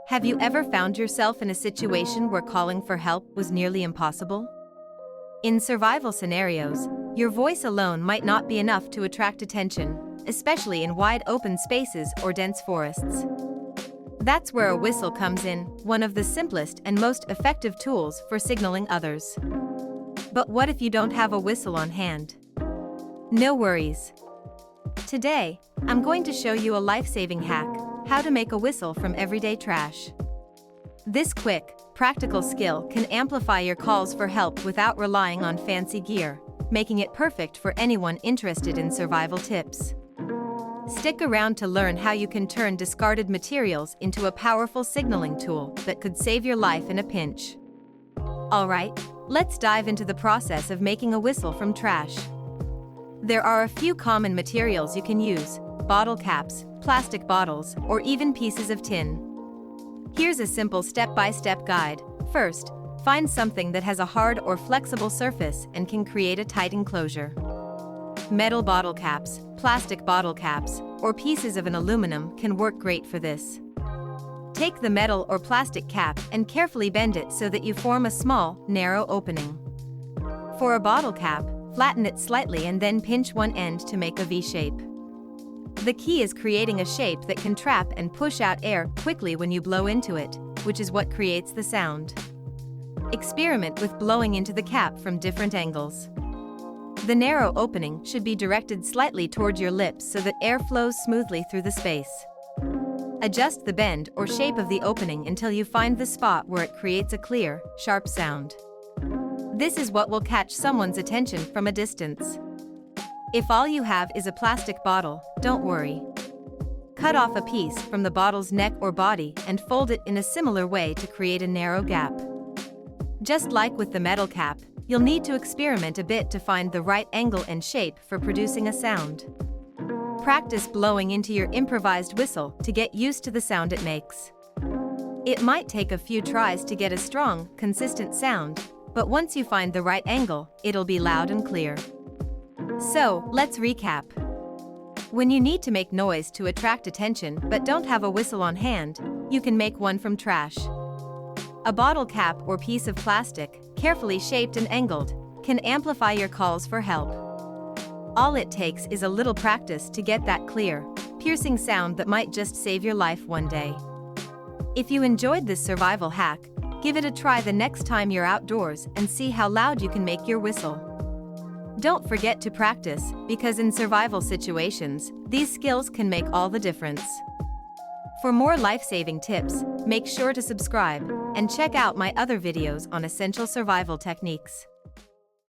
Have you ever found yourself in a situation where calling for help was nearly impossible? In survival scenarios, your voice alone might not be enough to attract attention, especially in wide open spaces or dense forests. That's where a whistle comes in, one of the simplest and most effective tools for signaling others. But what if you don't have a whistle on hand? No worries. Today, I'm going to show you a life-saving hack: how to make a whistle from everyday trash. This quick, practical skill can amplify your calls for help without relying on fancy gear, making it perfect for anyone interested in survival tips. Stick around to learn how you can turn discarded materials into a powerful signaling tool that could save your life in a pinch. Alright, let's dive into the process of making a whistle from trash. There are a few common materials you can use: bottle caps, plastic bottles, or even pieces of tin. Here's a simple step-by-step guide. First, find something that has a hard or flexible surface and can create a tight enclosure. Metal bottle caps, plastic bottle caps, or pieces of an aluminum can work great for this. Take the metal or plastic cap and carefully bend it so that you form a small, narrow opening. For a bottle cap, flatten it slightly and then pinch one end to make a V shape. The key is creating a shape that can trap and push out air quickly when you blow into it, which is what creates the sound. Experiment with blowing into the cap from different angles. The narrow opening should be directed slightly toward your lips so that air flows smoothly through the space. Adjust the bend or shape of the opening until you find the spot where it creates a clear, sharp sound. This is what will catch someone's attention from a distance. If all you have is a plastic bottle, don't worry. Cut off a piece from the bottle's neck or body and fold it in a similar way to create a narrow gap. Just like with the metal cap, you'll need to experiment a bit to find the right angle and shape for producing a sound. Practice blowing into your improvised whistle to get used to the sound it makes. It might take a few tries to get a strong, consistent sound, but once you find the right angle, it'll be loud and clear. So, let's recap. When you need to make noise to attract attention but don't have a whistle on hand, you can make one from trash. A bottle cap or piece of plastic, carefully shaped and angled, can amplify your calls for help. All it takes is a little practice to get that clear, piercing sound that might just save your life one day. If you enjoyed this survival hack, give it a try the next time you're outdoors and see how loud you can make your whistle. Don't forget to practice, because in survival situations, these skills can make all the difference. For more life-saving tips, make sure to subscribe and check out my other videos on essential survival techniques.